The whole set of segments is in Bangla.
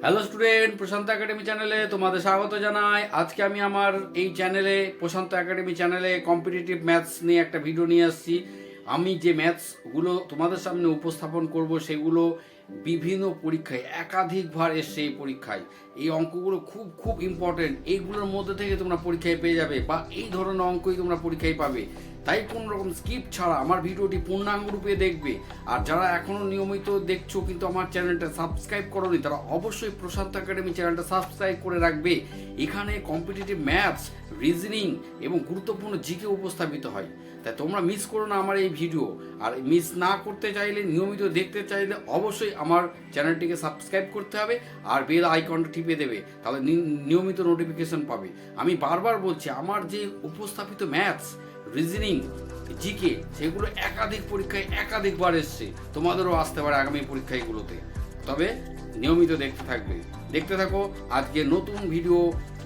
হ্যালো স্টুডেন্ট, প্রশান্ত একাডেমি চ্যানেলে তোমাদের স্বাগত জানাই। আজকে আমি আমার এই চ্যানেলে, প্রশান্ত একাডেমি চ্যানেলে কম্পিটিটিভ ম্যাথস নিয়ে একটা ভিডিও নিয়ে আসছি। আমি যে ম্যাথসগুলো তোমাদের সামনে উপস্থাপন করব সেগুলো বিভিন্ন পরীক্ষায় একাধিকবার এসছে। এই পরীক্ষায় এই অঙ্কগুলো খুব খুব ইম্পর্টেন্ট। এইগুলোর মধ্যে থেকে তোমরা পরীক্ষায় পেয়ে যাবে বা এই ধরনের অঙ্কই তোমরা পরীক্ষায় পাবে। তাই কোনো রকম স্কিপ ছাড়া আমার ভিডিওটি পূর্ণাঙ্গ রূপে দেখবে। আর যারা এখনও নিয়মিত দেখছো কিন্তু আমার চ্যানেলটা সাবস্ক্রাইব করোনি, তারা অবশ্যই প্রশান্ত একাডেমি চ্যানেলটা সাবস্ক্রাইব করে রাখবে। এখানে কম্পিটিটিভ ম্যাথস, রিজনিং এবং গুরুত্বপূর্ণ জিকে উপস্থাপিত হয়। তাই তোমরা মিস করো না আমার এই ভিডিও। আর মিস না করতে চাইলে, নিয়মিত দেখতে চাইলে অবশ্যই আমার চ্যানেলটিকে সাবস্ক্রাইব করতে হবে আর বেল আইকনটা টিপে দেবে, তাহলে নিয়মিত নোটিফিকেশন পাবে। আমি বারবার বলছি, আমার যে উপস্থাপিত ম্যাথস, রিজনিং, জিকে সেগুলো একাধিক পরীক্ষায় একাধিকবার এসছে, তোমাদেরও আসতে পারে আগামী পরীক্ষাগুলোতে। তবে নিয়মিত দেখতে থাকো। আজকে নতুন ভিডিও,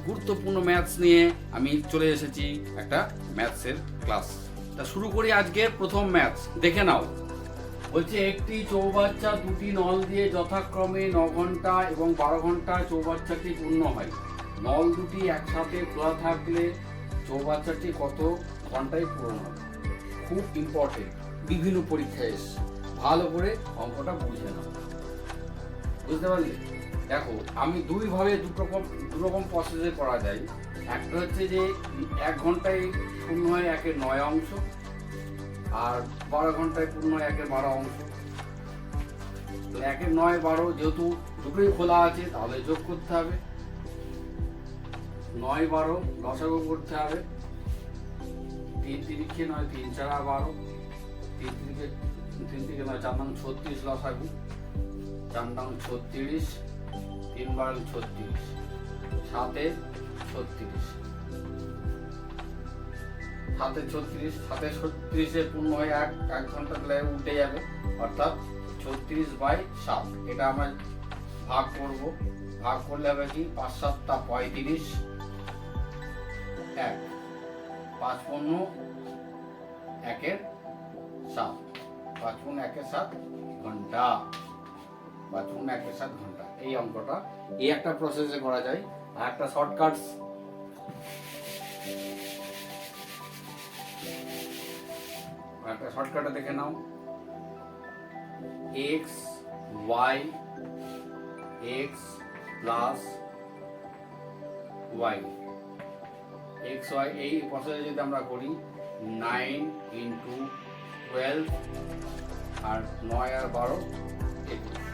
গুরুত্বপূর্ণ ম্যাথস নিয়ে আমি চলে এসেছি একটা ম্যাথসের ক্লাস। তা শুরু করি আজকের প্রথম ম্যাথস। দেখে নাও। বলছে একটি চৌবাচ্চা দুটি নল দিয়ে যথাক্রমে 9 ঘন্টা এবং 12 ঘন্টা চৌবাচ্চাটি পূর্ণ হয়। নল দুটি একসাথে খোলা থাকলে চৌবাচ্চাটি কত ঘন্টায় পূরণ হবে? খুব ইম্পর্টেন্ট, বিভিন্ন পরীক্ষায় এসছে। ভালো করে অঙ্কটা বুঝে নাও। বুঝতে পারলে? দেখো, আমি দুইভাবে দুরকম প্রসেসে করা যায়। একটা হচ্ছে যে 1 ঘন্টায় পূর্ণ হয় 1/9 অংশ, আর 12 ঘন্টায় পূর্ণ হয় 1/12 অংশ। তো 1/9, 12 যেহেতু দুটোই খোলা আছে, তাহলে যোগ করতে হবে। 9, 12 লসাগু করতে হবে। 3 3 9, 3 4 12, 3 3 9, 4 9 36 লসাগু, 4 9 36, 3 12 36, 7 36, 36 পূর্ণ হয়ে 1 ঘন্টা উল্টে যাবে, অর্থাৎ 36/7। এটা আমরা ভাগ করব। ভাগ করলে হবে কি, 5 7 35, 1 5 15 1 7, 5 15 1 7 ঘন্টা, 5 15 1 7 ঘন্টা। এই অঙ্কটা এই একটা প্রসেসে করা যায়। আর একটা শর্টকাটস, একটা শর্টকাটে দেখে নাও। x y x plus y, x y এই প্রসেসে যদি আমরা করি, 9 × 12 আর 9 আর 12 21,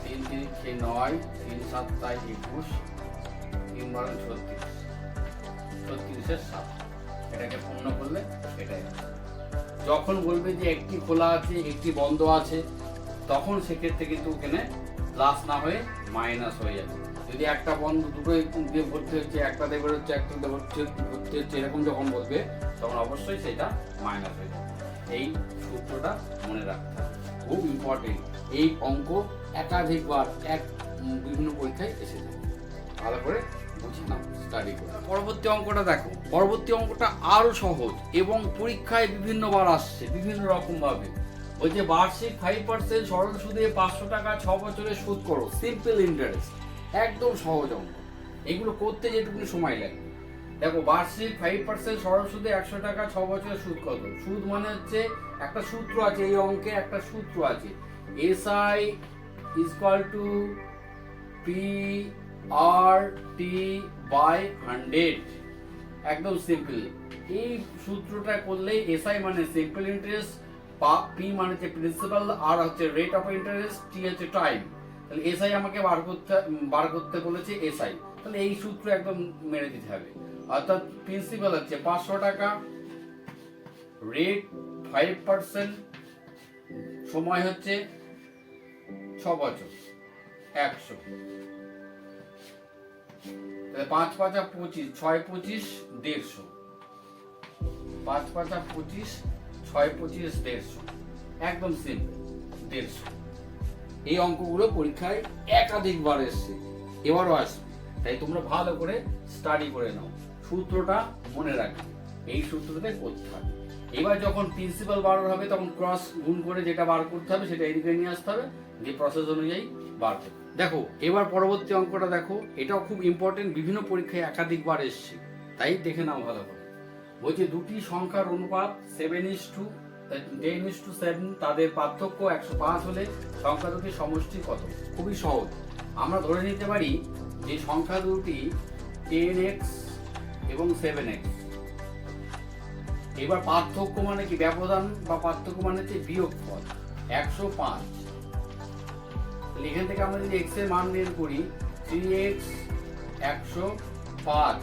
3 3 9, 3 7 21, 3 12 36, 36 7। এটাকে পূর্ণ করলে এটাই। যখন বলবে যে একটি খোলা আছে একটি বন্ধ আছে, তখন সেক্ষেত্রে কিন্তু ওখানে প্লাস না হয়ে মাইনাস হয়ে যাবে। যদি একটা বন্ধ দুটোই দিয়ে ভর্তি হচ্ছে, একটা দিয়ে বেরোচ্ছে, একটা দিয়ে ভর্তি হচ্ছে, এরকম যখন বলবে, তখন অবশ্যই সেটা মাইনাস হয়ে যাবে। এই সূত্রটা মনে রাখতে হবে, খুব ইম্পর্টেন্ট। এই অঙ্ক একাধিকবার বিভিন্ন পরীক্ষায় এসে যাবে। ভালো করে বুঝে নাও, স্টাডি করে। পরবর্তী অঙ্কটা দেখো। পরবর্তী অঙ্কটা আরো সহজ এবং পরীক্ষায় বিভিন্নবার আসছে বিভিন্ন রকম ভাবে। ওই যে বার্ষিক 5% সরল সুদে 500 টাকা 6 বছরের সুদ করো, সিম্পল ইন্টারেস্ট। একদম সহজ অঙ্ক। এগুলো করতে যেটুকু সময় লাগে। দেখো, বার্ষিক 5% সরল সুদে 100 টাকা 6 বছরের সুদ কত? সুদ মানে হচ্ছে একটা সূত্র আছে, এই অঙ্কে একটা সূত্র আছে, SI = PR/100। একদম সিম্পল। এই সূত্রটা করলেই SI মানে সিম্পল ইন্টারেস্ট, P মানে হচ্ছে প্রিন্সিপাল, আর হচ্ছে রেট অফ ইন্টারেস্ট, T হচ্ছে টাইম। তাহলে SI আমাকে বার করতে বলেছে SI, তাহলে এই সূত্র একদম মেরে দিতে হবে। অর্থাৎ প্রিন্সিপাল হচ্ছে 500 টাকা, রেট 5%, সময় হচ্ছে 6 বছর, 100। 5 5 25, 6 25 150, 5 5 25, 6 25 150। একদম সিম্পল, 150। এই অঙ্কগুলো পরীক্ষায় একাধিকবার এসছে, এবারও আসবে। তাই তোমরা ভালো করে স্টাডি করে নাও, সূত্রটা মনে রাখবে, এই সূত্রতে করতে হবে। এবার যখন প্রিন্সিপাল বার হবে তখন ক্রস গুণ করে যেটা বার করতে হবে সেটা এদিকে নিয়ে আসতে হবে, যে প্রসেস অনুযায়ী বার করতে। দেখো এবার পরবর্তী অঙ্কটা দেখো, এটাও খুব ইম্পর্টেন্ট, বিভিন্ন পরীক্ষায় একাধিকবার এসছে, তাই দেখে নাও ভালো করে। বলছে দুটি সংখ্যার অনুপাত 7:10:7, তাদের পার্থক্য 105 হলে সংখ্যা দুটির সমষ্টি কত? খুবই সহজ, আমরা ধরে নিতে পারি যে সংখ্যা দুটি 10x এবং 7x। এবার পার্থক্য মানে কি? ব্যবধান বা পার্থক্য মানে হচ্ছে বিয়োগফল 105। এখান থেকে আমরা যদি x এর মান বের করি 3x 105,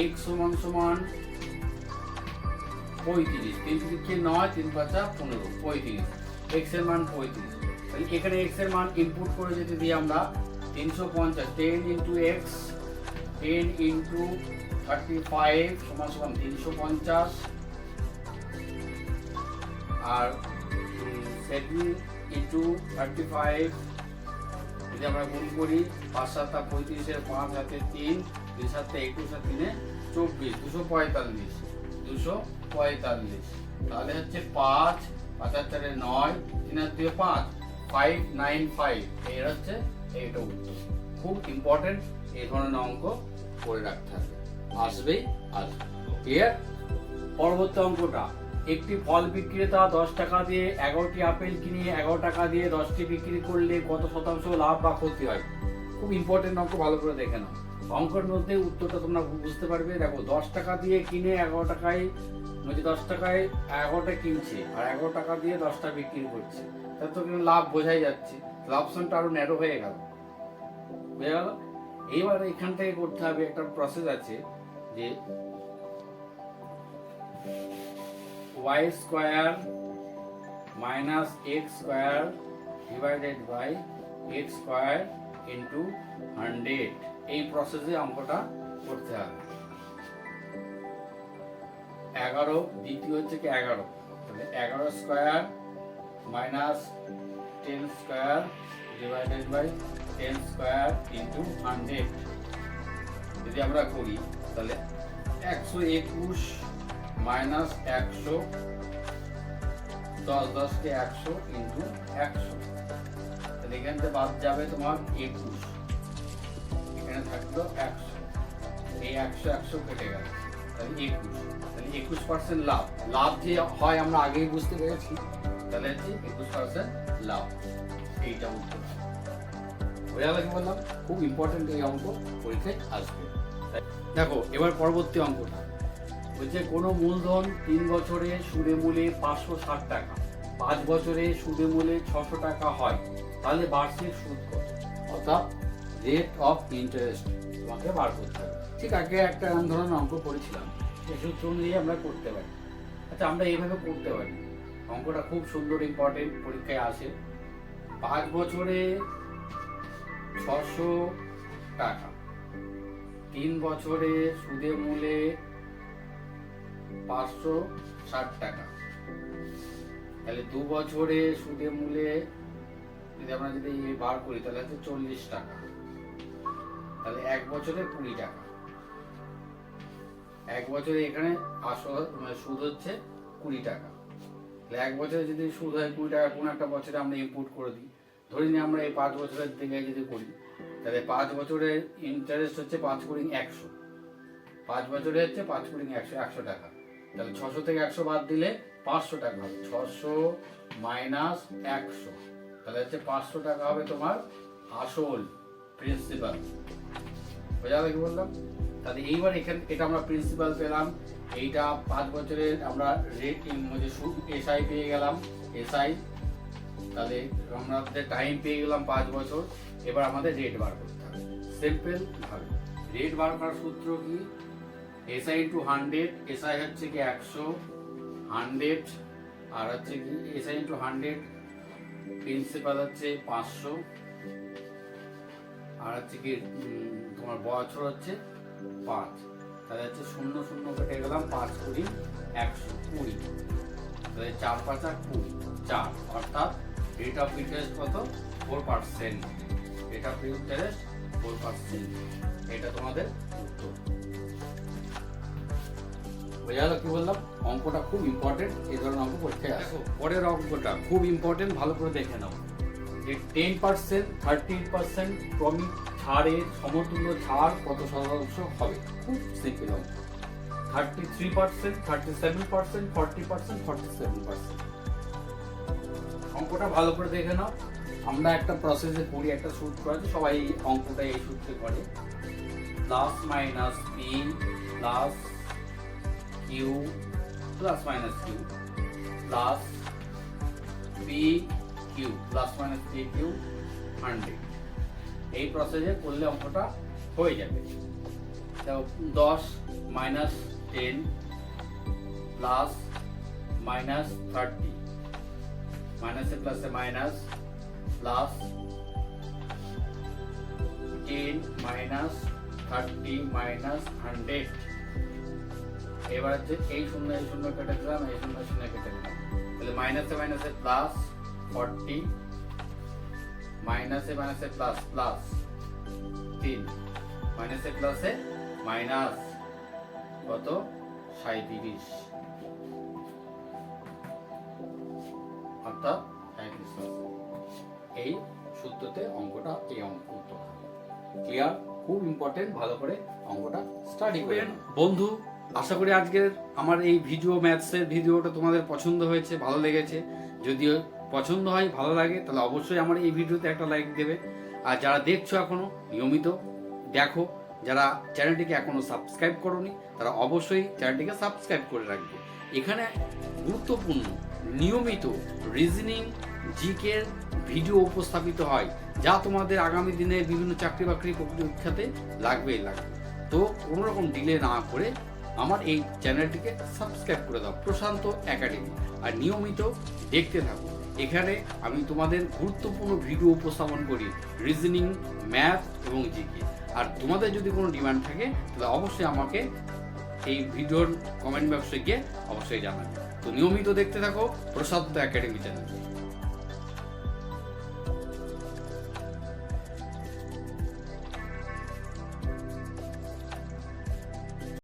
x সমান 35, 3 3 9, 3 5 15, 35, x এর মান 35। তাহলে এখানে x এর মান ইনপুট করে যদি দিই আমরা 350, 10 into x 10 into 35 সমান 350, আর 7 into 35 যদি আমরা গুণ করি 5 7 35 এর 5 হাতে 3, 2 7 21 আর 3 24, 245, তাহলে হচ্ছে 5 5 4 9, 3 আর 2 5, 595। এর হচ্ছে এইটা উত্তর। খুব ইম্পর্টেন্ট, এই ধরনের অঙ্ক করে রাখতে হবে, আসবেই আসবে। ক্লিয়ার? পরবর্তী অঙ্কটা, একটি ফল বিক্রেতা 10 টাকা দিয়ে 11টি আপেল কিনে 11 টাকা দিয়ে 10টি বিক্রি করলে কত শতাংশ লাভ বা ক্ষতি হয়? খুব ইম্পর্টেন্ট অঙ্ক, ভালো করে দেখে নাও। অঙ্কের মধ্যে উত্তরটা তোমরা বুঝতে পারবে। দেখো 10 টাকা দিয়ে কিনে 11 টাকায়, 10 টাকায় 11টা কিনছে আর 11 টাকা দিয়ে 10টা বিক্রি করছে, তাহলে তো কিন্তু লাভ বোঝাই যাচ্ছে, অপশনটা আরো ন্যারো হয়ে গেল, বুঝা গেল? এইবার এখান থেকে করতে হবে, একটা প্রসেস আছে যে y square minus x square divided by x square into 100। এই প্রসেসে অঙ্কটা করতে হবে। 11 দ্বিতীয় হচ্ছে কি 11, তাহলে 11 square minus 10 square divided by 10 square into 100 যদি আমরা করি তাহলে 121 মাইনাস 100, 10 10 কে 100 ইন্টু 100, তাহলে এখান থেকে বাদ যাবে তোমার 21, এখানে থাকলো 100, এই 100 100 কেটে গেল, তাহলে 21, তাহলে 21% লাভ। লাভ যে হয় আমরা আগেই বুঝতে পেরেছি, তাহলে হচ্ছে 21% লাভ। এইটা উত্তর। বোঝা গেল কি বললাম? খুব ইম্পর্টেন্ট এই অঙ্ক, পরীক্ষায় আসবে। দেখো এবার পরবর্তী অঙ্কটা বলছে কোনো মূলধন 3 বছরে সুদে মূলে 560 টাকা 5 বছরে সুদে মূলে 600 টাকা হয়, তাহলে বার্ষিক সুদ কত? অর্থাৎ রেট অফ ইন্টারেস্ট তোমাকে বার করতে হবে। ঠিক আগে একটা ধরনের অঙ্ক করেছিলাম, সেই সূত্র অনুযায়ী আমরা করতে পারি। আচ্ছা, আমরা এইভাবে করতে পারি। অঙ্কটা খুব সুন্দর, ইম্পর্টেন্ট, পরীক্ষায় আসে। 5 বছরে 600 টাকা, 3 বছরে সুদে মূলে 560 টাকা, তাহলে 2 বছরে সুদে মূলে যদি আমরা যদি বার করি তাহলে হচ্ছে 40 টাকা, তাহলে 1 বছরে 20 টাকা। 1 বছরে এখানে আসল সুদ হচ্ছে 20 টাকা, তাহলে 1 বছরে যদি সুদ হয় 20 টাকা, কোন একটা বছরে আমরা ইনপুট করে দিই। ধরি নিই আমরা এই 5 বছরের দিকে যদি করি, তাহলে 5 বছরের ইন্টারেস্ট হচ্ছে 5 গুণ 100, 5 বছরে হচ্ছে 5 গুণ 100, 100 টাকা। তাহলে 600 থেকে 100 বাদ দিলে 500 টাকা হবে, 600 মাইনাস 100, তাহলে হচ্ছে 500 টাকা হবে তোমার আসল, প্রিন্সিপাল। বোঝা গেল কি বললাম? তাহলে এইবার এখানে এটা আমরা প্রিন্সিপাল পেলাম, এইটা 5 বছরের আমরা রেট সুদ এসআই পেয়ে গেলাম, এসআই। তাহলে আমাদের টাইম পেয়ে গেলাম 5 বছর। এবার আমাদের রেট বার করতে হবে সিম্পল ভাবে। রেট বার করার সূত্র কি? এসআই ইন্টু 100, এসআই হচ্ছে কি 100, 100 আর হচ্ছে কি এসআই ইন্টু 100, প্রিন্সিপাল হচ্ছে 500 আর হচ্ছে কি তোমার বছর হচ্ছে 5, তাহলে হচ্ছে 0 0 কেটে গেলাম, 5 20 120, তাহলে 4 5 20, 4, অর্থাৎ রেট অফ ইন্টারেস্ট কত? 4%। Rate of interest 4%। এটা তোমাদের উত্তর। বোঝা গেল কি বললাম? অঙ্কটা খুব ইম্পর্টেন্ট, এই ধরনের অঙ্ক পরীক্ষায় আসে। পরের অঙ্কটা খুব ইম্পর্টেন্ট, ভালো করে দেখে নাও। যে 10%, 30% ক্রমিক ছাড়ের সমতুল্য ছাড় কত শতাংশ হবে? খুব সিম্পল অঙ্ক। 33%, 37%, 40%, 47%। অঙ্কটা ভালো করে দেখে নাও। আমরা একটা প্রসেসে করি, একটা সূত্র আছে, সবাই এই অঙ্কটা এই সূত্রে করে। Plus minus P plus Q plus minus Q plus P Q plus minus P Q 100। এই প্রসেসে করলে অঙ্কটা হয়ে যাবে। 10 মাইনাস 10 প্লাস মাইনাস 30, মাইনাসে প্লাসে মাইনাস, প্লাস 10 মাইনাস 30 মাইনাস 100। এবার হচ্ছে এই শূন্য কেটে দিলাম, এই শূন্য কেটে দিলাম, তাহলে মাইনাসে মাইনাসে প্লাস 40, মাইনাসে মাইনাসে প্লাস প্লাস 3, মাইনাসে প্লাসে মাইনাস কত? 37, অর্থাৎ 37। এই সূত্রতে অঙ্কটা, এই অঙ্ক উত্তর ক্লিয়ার। খুব ইম্পর্টেন্ট, ভালো করে অঙ্কটা স্টাডি করেন। বন্ধু, আশা করি আজকের আমার এই ভিডিও, ম্যাথসের ভিডিওটা তোমাদের পছন্দ হয়েছে, ভালো লেগেছে। যদি পছন্দ হয়, ভালো লাগে, তাহলে অবশ্যই আমার এই ভিডিওতে একটা লাইক দেবে। আর যারা দেখছো এখনো নিয়মিত দেখো, যারা চ্যানেলটিকে এখনো সাবস্ক্রাইব করোনি, তারা অবশ্যই চ্যানেলটিকে সাবস্ক্রাইব করে রাখবে। এখানে গুরুত্বপূর্ণ নিয়মিত রিজনিং, জিকের ভিডিও উপস্থাপিত হয়, যা তোমাদের আগামী দিনে বিভিন্ন চাকরি বাকরি পরীক্ষাতে লাগবেই লাগবে। তো কোনো রকম ডিলে না করে আমার এই চ্যানেলটিকে সাবস্ক্রাইব করে দাও, প্রশান্ত একাডেমি, আর নিয়মিত দেখতে থাকো। এখানে আমি তোমাদের গুরুত্বপূর্ণ ভিডিও উপস্থাপন করি, রিজনিং, ম্যাথ এবং জিকে। আর তোমাদের যদি কোনো ডিমান্ড থাকে তাহলে অবশ্যই আমাকে এই ভিডিওর কমেন্ট বক্সে গিয়ে অবশ্যই জানাবে। তো নিয়মিত দেখতে থাকো প্রশান্ত একাডেমি চ্যানেল।